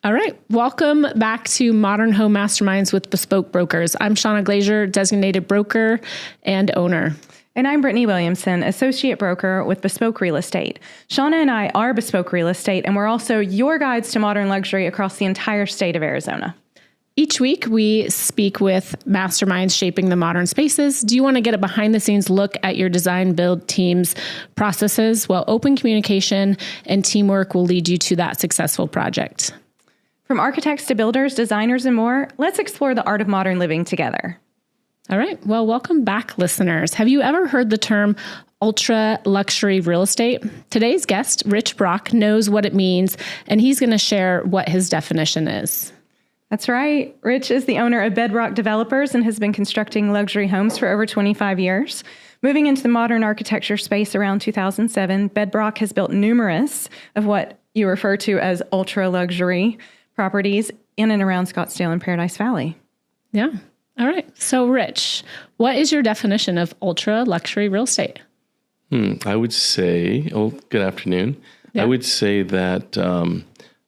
All right. Welcome back to Modern Home Masterminds with Bespoke Brokers. I'm Shauna Glazier, designated broker and owner. And I'm Brittany Williamson, associate broker with Bespoke Real Estate. Shauna and I are Bespoke Real Estate, and we're also your guides to modern luxury across the entire state of Arizona. Each week, we speak with masterminds shaping the modern spaces. Do you want to get a behind-the-scenes look at your design build team's processes? Well, open communication and teamwork will lead you to that successful project. From architects to builders, designers, and more, let's explore the art of modern living together. All right. Well, welcome back, listeners. Have you ever heard the term ultra luxury real estate? Today's guest, Rich Brock, knows what it means, and he's going to share what his definition is. That's right. Rich is the owner of BedBrock Developers and has been constructing luxury homes for over 25 years. Moving into the modern architecture space around 2007, BedBrock has built numerous of what you refer to as ultra luxury properties in and around Scottsdale and Paradise Valley. Yeah. All right. So, Rich, what is your definition of ultra luxury real estate? I would say, good afternoon. Yeah. I would say that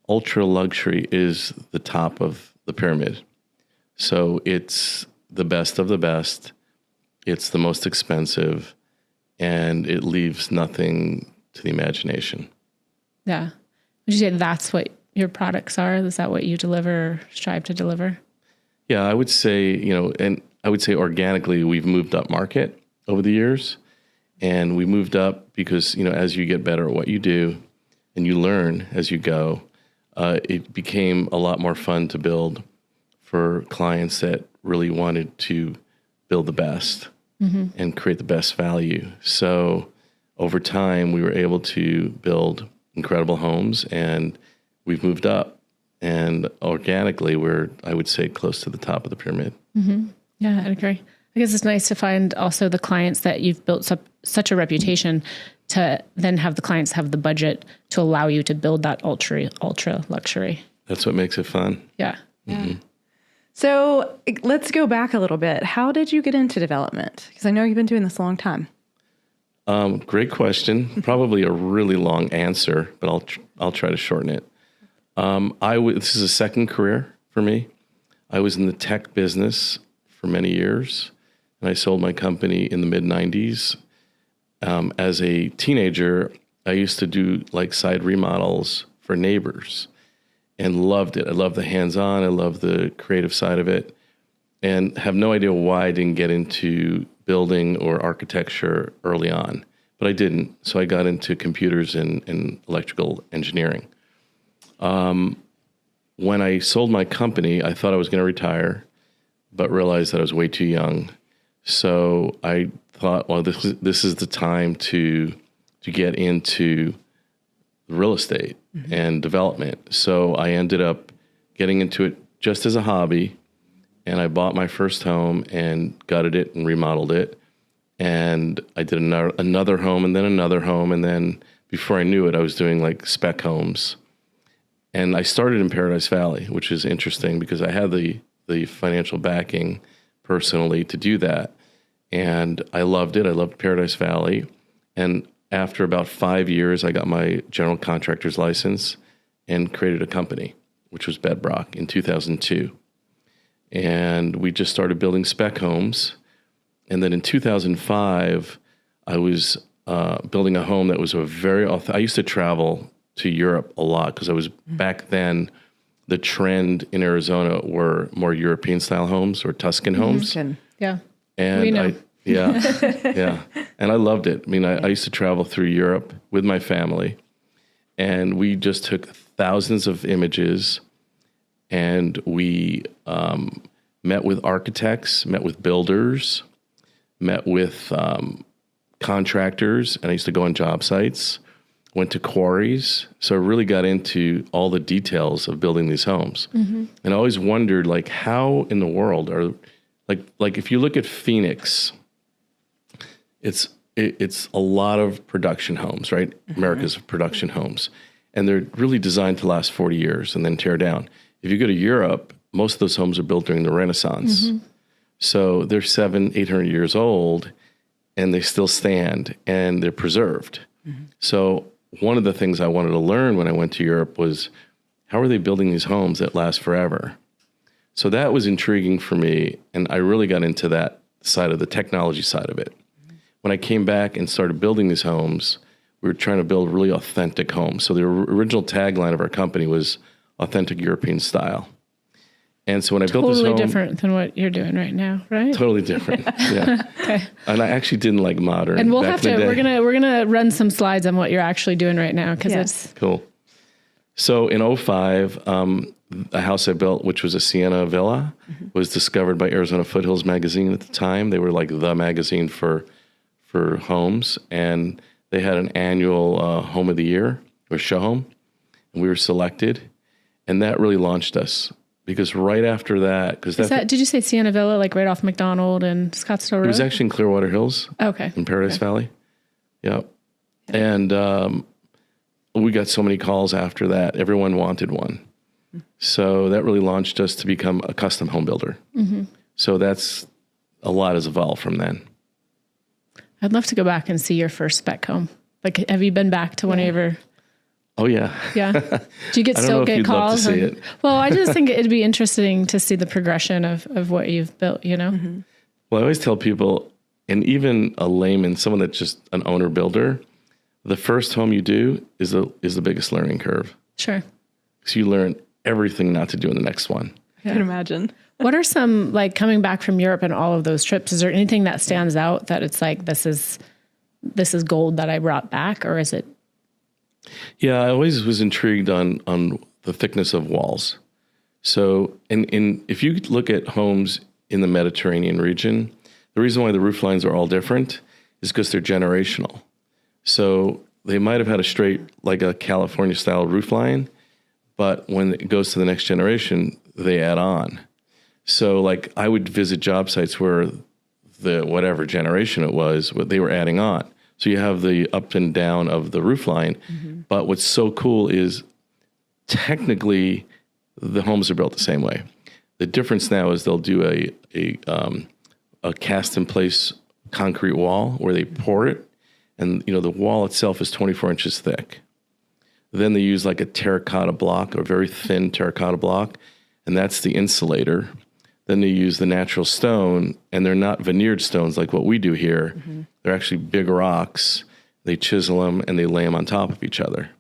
ultra luxury is the top of the pyramid. So it's the best of the best. It's the most expensive, and it leaves nothing to the imagination. Yeah. Would you say that's what your products are? Is that what you deliver or strive to deliver? Yeah, I would say, and I would say organically we've moved up market over the years. And we moved up because, as you get better at what you do and you learn as you go, it became a lot more fun to build for clients that really wanted to build the best and create the best value. So over time, we were able to build incredible homes, and we've moved up. And organically, we're, I would say, close to the top of the pyramid. Mm-hmm. Yeah, I agree. I guess it's nice to find also the clients that you've built such a reputation to then have the clients have the budget to allow you to build that ultra luxury. That's what makes it fun. Yeah. Mm-hmm. So let's go back a little bit. How did you get into development? Because I know you've been doing this a long time. Great question. Probably a really long answer, but I'll try to shorten it. This is a second career for me. I was in the tech business for many years, and I sold my company in the mid-90s. As a teenager, I used to do side remodels for neighbors and loved it. I love the hands-on. I love the creative side of it, and have no idea why I didn't get into building or architecture early on, but I didn't. So I got into computers and electrical engineering. When I sold my company, I thought I was going to retire, but realized that I was way too young. So I thought, well, this is the time to get into real estate and development. So I ended up getting into it just as a hobby, and I bought my first home and gutted it and remodeled it. And I did another home and then another home. And then before I knew it, I was doing spec homes. And I started in Paradise Valley, which is interesting because I had the financial backing personally to do that. And I loved it. I loved Paradise Valley. And after about 5 years, I got my general contractor's license and created a company, which was BedBrock in 2002. And we just started building spec homes. And then in 2005, I was building a home that was I used to travel to Europe a lot because I was back then, the trend in Arizona were more European style homes or Tuscan homes. Yeah. And we know. Yeah. And I loved it. I mean, I used to travel through Europe with my family, and we just took thousands of images, and we met with architects, met with builders, met with contractors, and I used to go on job sites, went to quarries. So I really got into all the details of building these homes. And I always wondered, how in the world are, if you look at Phoenix, it's a lot of production homes, right? America's production homes. And they're really designed to last 40 years and then tear down. If you go to Europe, most of those homes are built during the Renaissance. So they're 700-800 years old, and they still stand, and they're preserved. So one of the things I wanted to learn when I went to Europe was how are they building these homes that last forever? So that was intriguing for me, and I really got into that side of the technology side of it. When I came back and started building these homes, we were trying to build really authentic homes. So the original tagline of our company was authentic European style. And so when I built this home... Totally different than what you're doing right now, right? Totally different, yeah. Okay. And I actually didn't like modern. And we'll have to, we're gonna run some slides on what you're actually doing right now, because it's... Cool. So in 2005, a house I built, which was a Sienna villa, was discovered by Arizona Foothills magazine at the time. They were like the magazine for homes, and they had an annual home of the year, or show home, and we were selected, and that really launched us. Because right after that, did you say Sienna Villa, like right off McDonald and Scottsdale Road? It was actually in Clearwater Hills. Okay. In Paradise Valley. Yeah. And we got so many calls after that. Everyone wanted one. So that really launched us to become a custom home builder. So that's a lot has evolved from then. I'd love to go back and see your first spec home. Like, have you been back to one of your... Oh, yeah. Yeah. Do you still get calls? Love to see it. Well, I just think it'd be interesting to see the progression of what you've built, you know? Well, I always tell people, and even a layman, someone that's just an owner builder, the first home you do is the biggest learning curve. Sure. So you learn everything not to do in the next one. I can imagine. What are some, like, coming back from Europe and all of those trips, is there anything that stands out that it's like, this is gold that I brought back, or is it? Yeah, I always was intrigued on the thickness of walls. So if you look at homes in the Mediterranean region, the reason why the roof lines are all different is because they're generational. So they might have had a straight, like a California-style roof line, but when it goes to the next generation, they add on. So like I would visit job sites where the whatever generation it was, what they were adding on. So you have the up and down of the roof line. But what's so cool is technically the homes are built the same way. The difference now is they'll do a cast in place concrete wall where they pour it, and the wall itself is 24 inches thick. Then they use like a terracotta block, a very thin terracotta block, and that's the insulator. Then they use the natural stone, and they're not veneered stones like what we do here. They're actually big rocks. They chisel them, and they lay them on top of each other.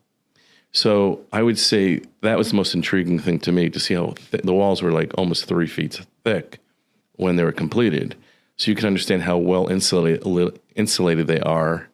So I would say that was the most intriguing thing to me, to see how the walls were like almost 3 feet thick when they were completed. So you can understand how well insulated they are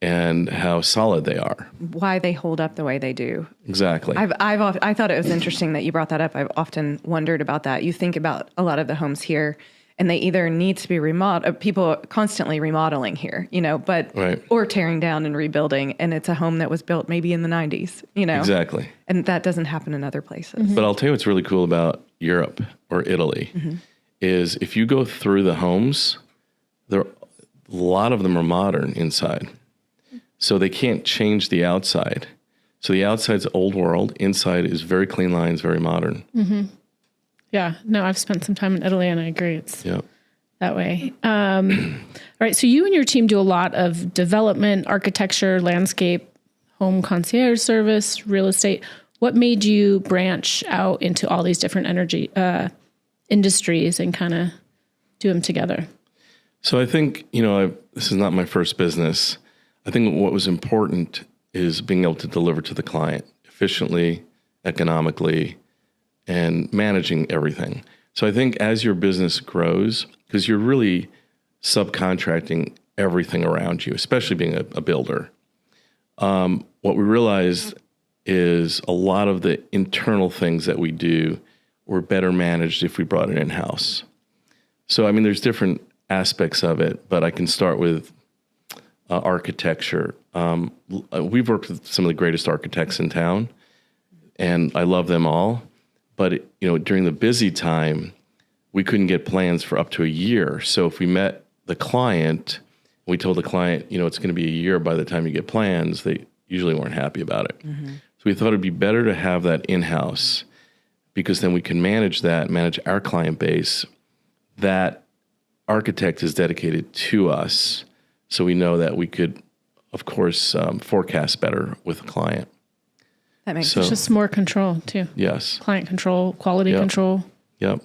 and how solid they are. Why they hold up the way they do. Exactly. I thought it was interesting that you brought that up. I've often wondered about that. You think about a lot of the homes here, and they either need to be remodeled, people are constantly remodeling here, but, right. Or tearing down and rebuilding. And it's a home that was built maybe in the 90s, Exactly. And that doesn't happen in other places. But I'll tell you what's really cool about Europe or Italy is if you go through the homes, a lot of them are modern inside. So they can't change the outside. So the outside's old world, inside is very clean lines, very modern. Yeah, no, I've spent some time in Italy, and I agree. It's that way. All right, so you and your team do a lot of development, architecture, landscape, home concierge service, real estate. What made you branch out into all these different industries and kind of do them together? So I think, this is not my first business. I think what was important is being able to deliver to the client efficiently, economically, and managing everything. So I think as your business grows, because you're really subcontracting everything around you, especially being a builder, what we realized is a lot of the internal things that we do were better managed if we brought it in-house. So, there's different aspects of it, but I can start with architecture. We've worked with some of the greatest architects in town, and I love them all. But during the busy time, we couldn't get plans for up to a year. So if we met the client, we told the client, it's going to be a year by the time you get plans, they usually weren't happy about it. So we thought it'd be better to have that in-house, because then we can manage our client base. That architect is dedicated to us, so we know that we could, of course, forecast better with the client. That makes So- sense. Just more control too. Yes. Client control, quality Yep. control. Yep.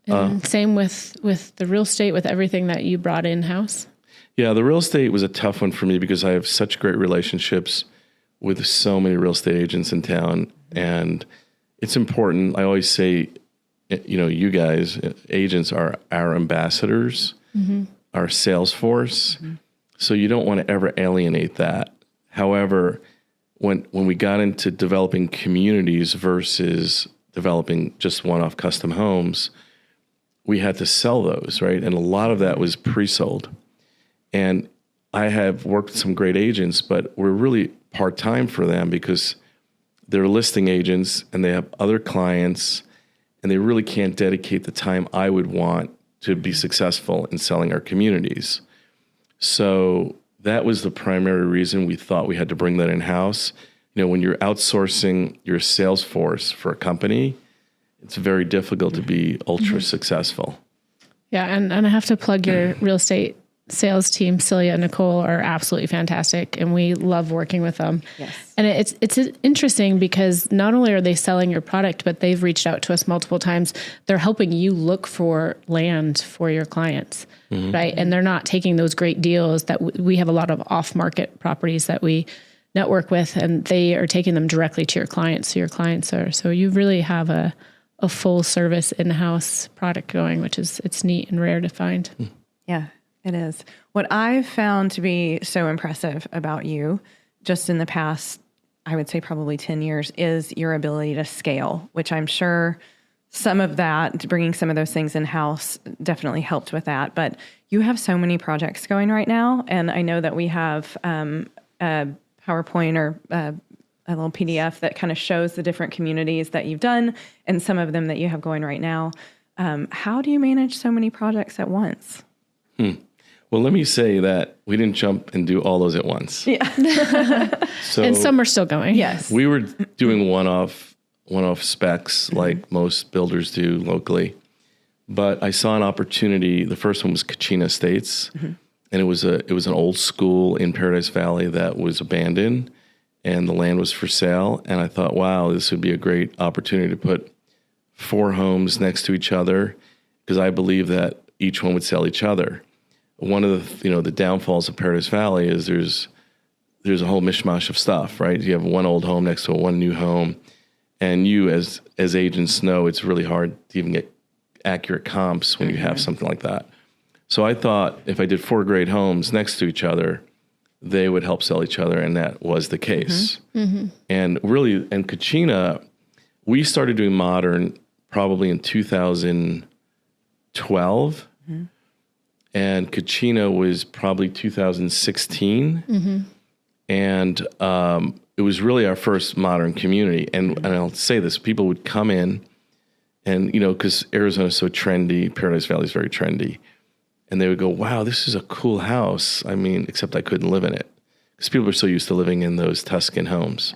And same with the real estate, with everything that you brought in-house. Yeah, the real estate was a tough one for me because I have such great relationships with so many real estate agents in town. And it's important. I always say, you guys, agents are our ambassadors, our sales force. So you don't want to ever alienate that. However, when we got into developing communities versus developing just one-off custom homes, we had to sell those, right? And a lot of that was pre-sold. And I have worked with some great agents, but we're really part-time for them because they're listing agents and they have other clients and they really can't dedicate the time I would want to be successful in selling our communities. So that was the primary reason we thought we had to bring that in-house. When you're outsourcing your sales force for a company, it's very difficult to be ultra successful. Yeah, and I have to plug your real estate sales team. Celia and Nicole are absolutely fantastic, and we love working with them. Yes. And it's interesting because not only are they selling your product, but they've reached out to us multiple times. They're helping you look for land for your clients, right? And they're not taking those great deals that we have a lot of off-market properties that we network with, and they are taking them directly to your clients. So your clients are, so you really have a full service in-house product going, which is, it's neat and rare to find. Yeah, it is. What I've found to be so impressive about you just in the past, I would say probably 10 years, is your ability to scale, which I'm sure some of that, bringing some of those things in-house definitely helped with that. But you have so many projects going right now. And I know that we have a PowerPoint or a little PDF that kind of shows the different communities that you've done and some of them that you have going right now. How do you manage so many projects at once? Well, let me say that we didn't jump and do all those at once. Yeah. So And some are still going. Yes. we were doing one-off specs like most builders do locally. But I saw an opportunity. The first one was Continental Estates, and it was an old school in Paradise Valley that was abandoned, and the land was for sale. And I thought, wow, this would be a great opportunity to put 4 homes next to each other because I believe that each one would sell each other. One of the the downfalls of Paradise Valley is there's a whole mishmash of stuff, right? You have one old home next to one new home, and you as agents know it's really hard to even get accurate comps when you have something like that. So I thought if I did 4 great homes next to each other, they would help sell each other, and that was the case. And really, in Kachina, we started doing modern probably in 2012, and Kachina was probably 2016. And it was really our first modern community. And I'll say this, people would come in and, because Arizona is so trendy, Paradise Valley is very trendy. And they would go, wow, this is a cool house. I mean, except I couldn't live in it because people are so used to living in those Tuscan homes.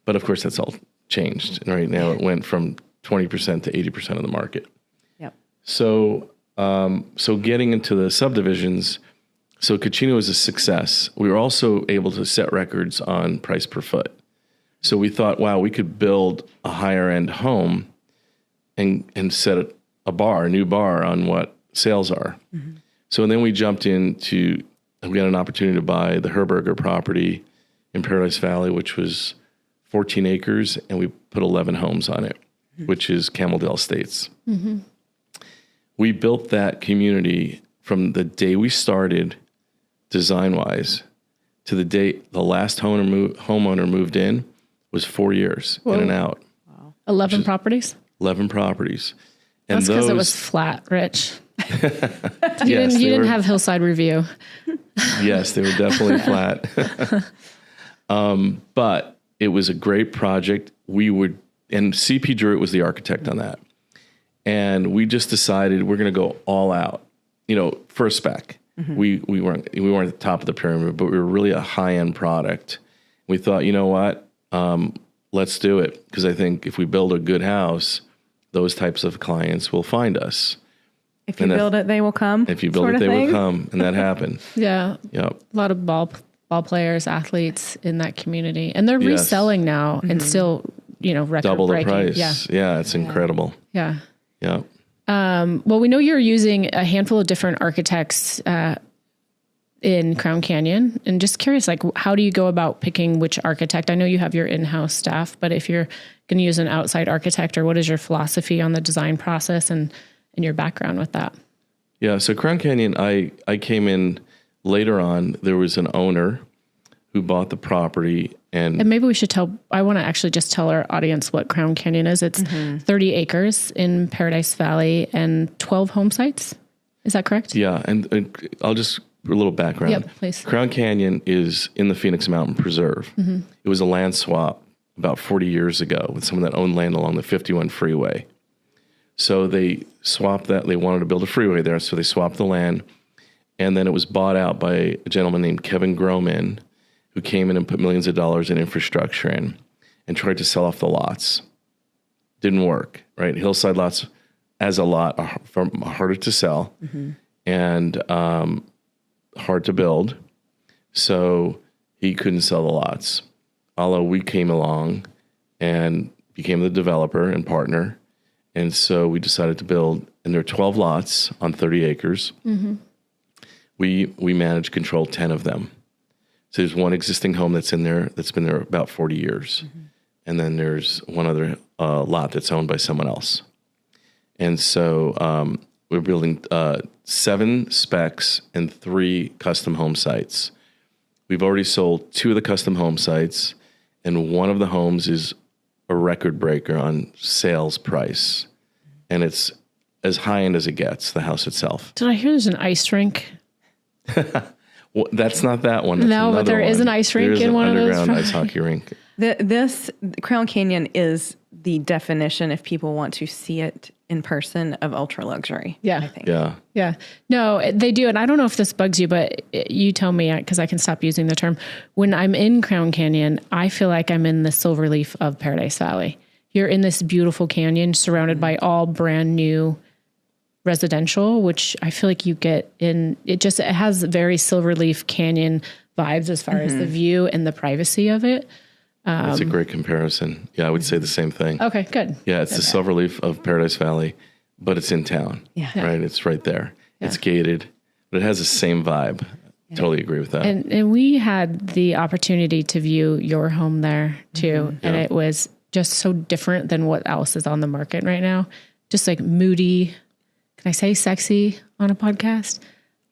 But of course, that's all changed. And right now it went from 20% to 80% of the market. Yep. So getting into the subdivisions, so Kachina was a success. We were also able to set records on price per foot. So we thought, wow, we could build a higher end home and set a new bar on what sales are. So then we jumped into, we got an opportunity to buy the Herberger property in Paradise Valley, which was 14 acres, and we put 11 homes on it, which is Camaldale Estates. We built that community from the day we started, design-wise, to the day the last homeowner moved in was 4 years in and out. 11 properties? 11 properties. And That's because it was flat, Rich. You didn't have Hillside Review. Yes, they were definitely flat. But it was a great project. And CP Druitt was the architect on that. And we just decided we're going to go all out, for a spec. We weren't at the top of the pyramid, but we were really a high-end product. We thought, you know what, let's do it. Because I think if we build a good house, those types of clients will find us. If you build it, they will come. If you build it, they will come. And that happened. Yeah. Yep. A lot of ball ball players, athletes in that community. And they're Yes. reselling now and still, record Double the breaking. price. Yeah, it's incredible. Yeah. Yeah. Well, we know you're using a handful of different architects in Crown Canyon, and just curious, like, how do you go about picking which architect? I know you have your in-house staff, but if you're going to use an outside architect, or what is your philosophy on the design process and your background with that? Yeah. So Crown Canyon, I came in later on. There was an owner who bought the property, and maybe we should I want to actually just tell our audience what Crown Canyon is. It's 30 acres in Paradise Valley and 12 home sites. Is that correct? yeah, and I'll just a little background. Yep, please. Crown Canyon is in the Phoenix Mountain Preserve. It was a land swap about 40 years ago with someone that owned land along the 51 freeway. So they swapped that. They wanted to build a freeway there, so they swapped the land. And then it was bought out by a gentleman named Kevin Groman, who came in and put millions of dollars in infrastructure in and tried to sell off the lots. Didn't work, right? Hillside lots as a lot are harder to sell and hard to build. So he couldn't sell the lots. Although we came along and became the developer and partner. And so we decided to build, and there are 12 lots on 30 acres. We manage, control 10 of them. So there's one existing home that's in there that's been there about 40 years. And then there's one other lot that's owned by someone else. And so we're building 7 specs and 3 custom home sites. We've already sold 2 of the custom home sites, and one of the homes is a record breaker on sales price. And it's as high end as it gets, the house itself. Did I hear there's an ice rink? Well, that's not that one. That's No, but there is an ice rink in one of those. Underground ice hockey rink. This Crown Canyon is the definition, if people want to see it in person, of ultra luxury. Yeah. I think. Yeah. Yeah. No, they do. And I don't know if this bugs you, but you tell me, because I can stop using the term. When I'm in Crown Canyon, I feel like I'm in the silverleaf of Paradise Valley. You're in this beautiful canyon surrounded by all brand new residential, which I feel like you get in. It has very Silverleaf Canyon vibes as far as the view and the privacy of it. That's a great comparison. Yeah, I would say the same thing. Okay, good. Yeah, it's the Silverleaf of Paradise Valley, but it's in town. Yeah. Right? It's right there. Yeah. It's gated, but it has the same vibe. Totally agree with that. And we had the opportunity to view your home there too. And it was just so different than what else is on the market right now. Just like moody. Can I say sexy on a podcast?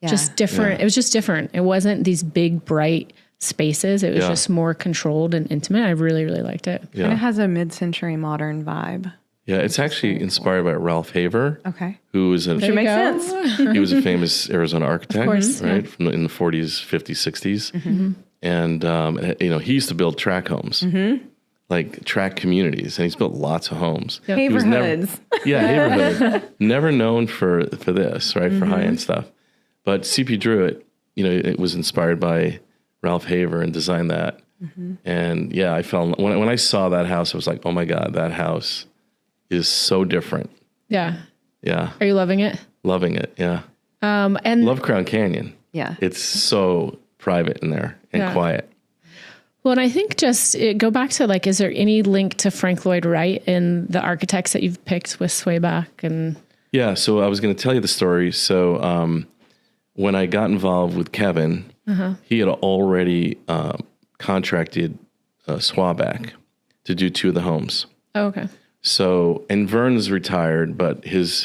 Yeah. Just different. Yeah. It was just different. It wasn't these big, bright spaces. It was just more controlled and intimate. I really, really liked it. Yeah. And it has a mid-century modern vibe. Yeah, it's actually inspired by Ralph Haver, Okay. who was Should make sense. he was a famous Arizona architect, course, right, in the 40s, 50s, 60s. And he used to build tract homes, like tract communities, and he's built lots of homes. Yep. He was Haverhoods. Haverhood. Never known for this, right, for high-end stuff. But C.P. Druitt, it was inspired by Ralph Haver and designed that. And yeah, I fell when I saw that house, I was like, oh my God, that house is so different. Yeah. Yeah. Are you loving it? Loving it. Yeah. And Love Crown Canyon. Yeah. It's so private in there and quiet. well, and I think go back to is there any link to Frank Lloyd Wright in the architects that you've picked with Swayback? And Yeah. So I was going to tell you the story. So when I got involved with Kevin, he had already contracted Swayback to do 2 of the homes. oh, okay. So, and Vern's retired, but his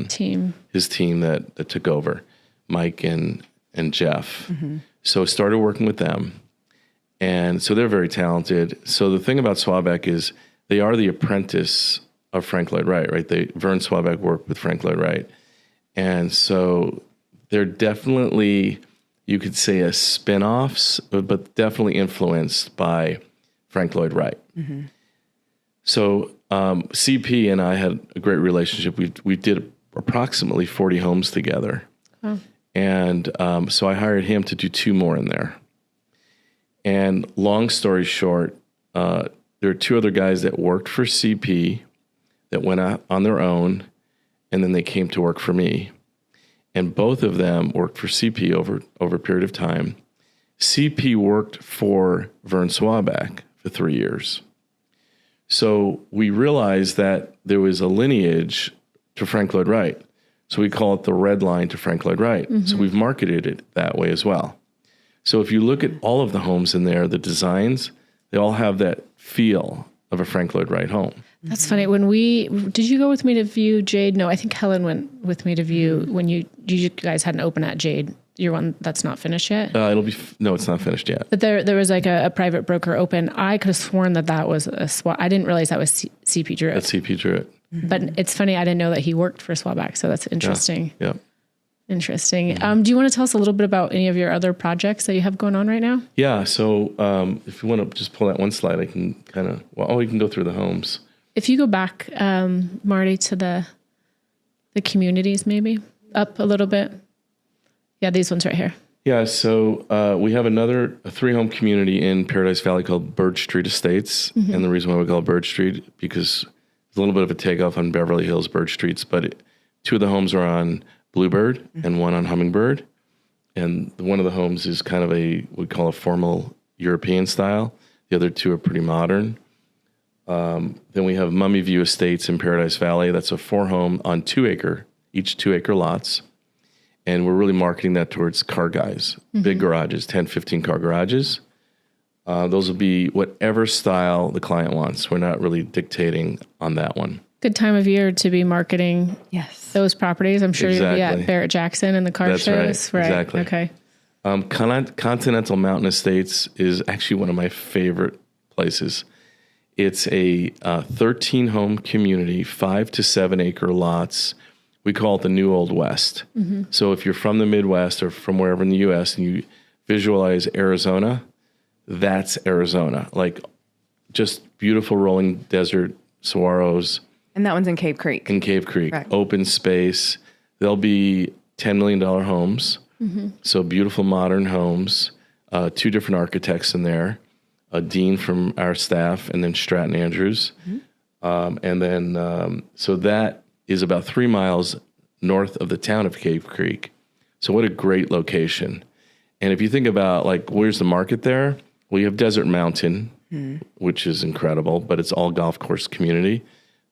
Team. that took over, Mike and Jeff. So started working with them. And so they're very talented. So the thing about Swayback is they are the apprentice of Frank Lloyd Wright, right? Vern Swayback worked with Frank Lloyd Wright. And so they're definitely, you could say, a spin-offs, but definitely influenced by Frank Lloyd Wright. So CP and I had a great relationship. We did approximately 40 homes together. Oh. And so I hired him to do 2 more in there. And long story short, there are 2 other guys that worked for CP that went out on their own, and then they came to work for me. And both of them worked for CP over a period of time. CP worked for Vern Swabach for 3 years. So we realized that there was a lineage to Frank Lloyd Wright. So we call it the red line to Frank Lloyd Wright. So we've marketed it that way as well. So if you look at all of the homes in there, the designs, they all have that feel of a Frank Lloyd Wright home. That's funny. Did you go with me to view Jade? No, I think Helen went with me to view when you guys had an open at Jade. Your one that's not finished yet? No, it's not finished yet. But there was like a private broker open. I could have sworn that was a swap. I didn't realize that was CP Druitt. That's CP Druitt. But it's funny. I didn't know that he worked for Swabach. So that's interesting. Yeah. Interesting. Do you want to tell us a little bit about any of your other projects that you have going on right now? Yeah. So if you want to just pull that one slide, I can we can go through the homes. If you go back, Marty, to the communities, maybe up a little bit. Yeah, these ones right here. Yeah, so we have a 3-home community in Paradise Valley called Birch Tree Estates. And the reason why we call it Birch Tree, because it's a little bit of a takeoff on Beverly Hills Birch Streets, but 2 of the homes are on Bluebird and 1 on Hummingbird. And one of the homes is kind of we call a formal European style. The other 2 are pretty modern. Then we have Mummy View Estates in Paradise Valley. That's a 4-home on each 2-acre lots. And we're really marketing that towards car guys, big garages, 10, 15 car garages. Those will be whatever style the client wants. We're not really dictating on that one. Good time of year to be marketing those properties. I'm sure you'll be at Barrett Jackson and the car shows. Right. Exactly. Okay. Continental Mountain Estates is actually one of my favorite places. It's a 13-home community, 5 to 7 acre lots. We call it the New Old West. So if you're from the Midwest or from wherever in the U.S. and you visualize Arizona, that's Arizona. Like just beautiful rolling desert saguaros. And that one's in Cave Creek. In Cave Creek. Correct. Open space. They'll be $10 million homes. So beautiful modern homes. 2 different architects in there. A dean from our staff and then Stratton Andrews. And then, so that is about 3 miles north of the town of Cave Creek. So what a great location. And if you think about like, where's the market there? Well, you have Desert Mountain, which is incredible, but it's all golf course community.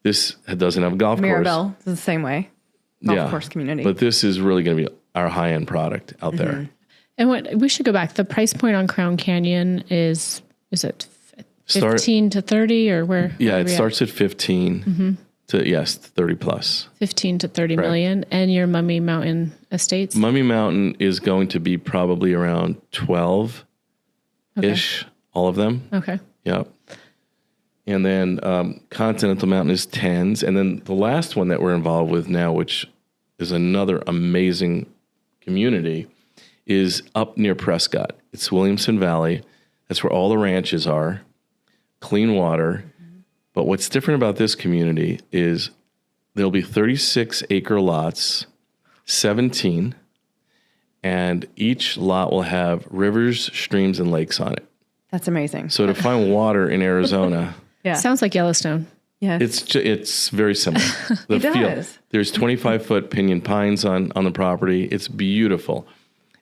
This doesn't have a golf course. Mirabelle is the same way. Golf course community. But this is really going to be our high-end product out there. And we should go back. The price point on Crown Canyon is it 15 to 30 or where? Yeah, it starts at 15 to 30 plus. 15 to 30 million. And your Mummy Mountain Estates? Mummy Mountain is going to be probably around 12-ish, all of them. Okay. Yep. And then Continental Mountain is 10s. And then the last one that we're involved with now, which is another amazing community, is up near Prescott. It's Williamson Valley. That's where all the ranches are. Clean water. But what's different about this community is there'll be 36 acre lots, 17, and each lot will have rivers, streams, and lakes on it. That's amazing. So to find water in Arizona, sounds like Yellowstone. Yeah, it's very similar. It does. There's 25-foot pinyon pines on the property. It's beautiful,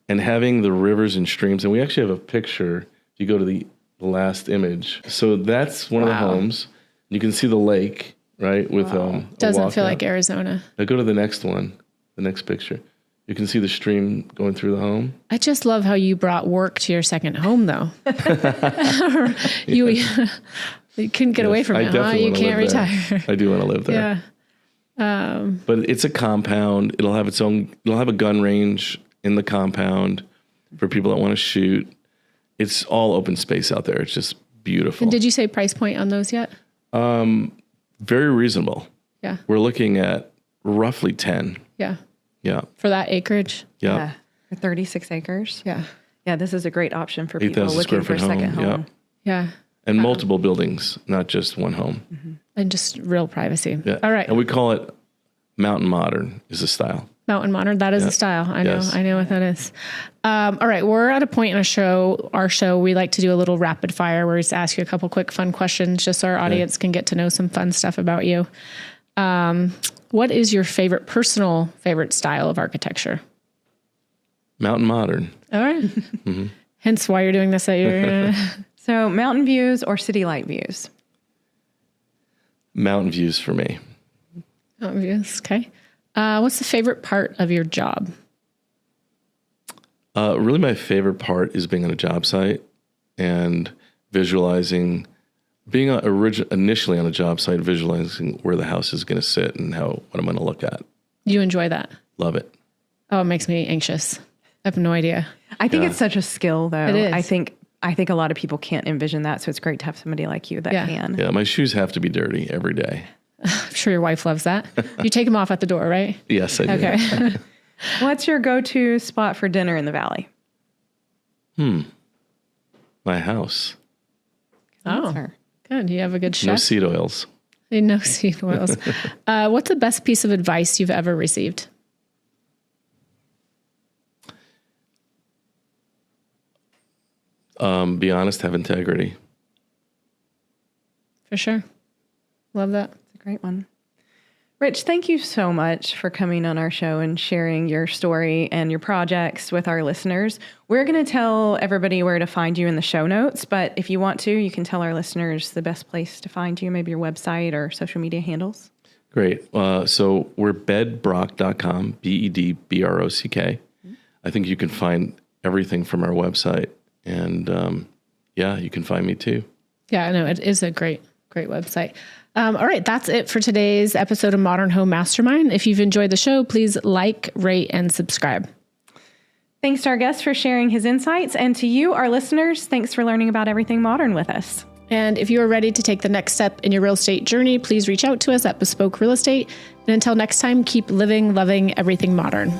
and having the rivers and streams. And we actually have a picture. If you go to the last image, so that's one of the homes. You can see the lake, right? With doesn't feel like Arizona. Now go to the next one, the next picture. You can see the stream going through the home. I just love how you brought work to your second home, though. You couldn't get away from it, huh? You can't retire. I do want to live there. Yeah. But it's a compound. It'll have a gun range in the compound for people that want to shoot. It's all open space out there. It's just beautiful. And did you say price point on those yet? Very reasonable. Yeah. We're looking at roughly 10. Yeah. Yeah. For that acreage? Yeah. For 36 acres. Yeah. Yeah, this is a great option for people 8,000 looking square for a foot second home. Yeah. And multiple buildings, not just one home. And just real privacy. Yeah. All right. And we call it Mountain Modern is the style. Mountain Modern, that is a style. I know. I know what that is. All right, we're at a point in our show, we like to do a little rapid fire where we just ask you a couple quick fun questions just so our audience can get to know some fun stuff about you. What is your favorite style of architecture? Mountain Modern. All right. Hence why you're doing this at your... So mountain views or city light views? Mountain views for me. Mountain views, okay. What's the favorite part of your job? Really my favorite part is being on a job site and visualizing, being initially on a job site, visualizing where the house is going to sit and what I'm going to look at. You enjoy that? Love it. Oh, it makes me anxious. I have no idea. I think it's such a skill, though. It is. I think a lot of people can't envision that, so it's great to have somebody like you that can. Yeah, my shoes have to be dirty every day. I'm sure your wife loves that. You take them off at the door, right? Yes, I do. Okay. What's your go-to spot for dinner in the Valley? My house. Oh, good. You have a good chef. No seed oils. No seed oils. What's the best piece of advice you've ever received? Be honest, have integrity. For sure. Love that. It's a great one. Rich, thank you so much for coming on our show and sharing your story and your projects with our listeners. We're going to tell everybody where to find you in the show notes, but if you want to, you can tell our listeners the best place to find you, maybe your website or social media handles. Great. So we're bedbrock.com, BEDBROCK. I think you can find everything from our website. And you can find me too. Yeah, I know. It is a great website. All right. That's it for today's episode of Modern Home Mastermind. If you've enjoyed the show, please like, rate, and subscribe. Thanks to our guest for sharing his insights. And to you, our listeners, thanks for learning about everything modern with us. And if you are ready to take the next step in your real estate journey, please reach out to us at Bespoke Real Estate. And until next time, keep living, loving everything modern.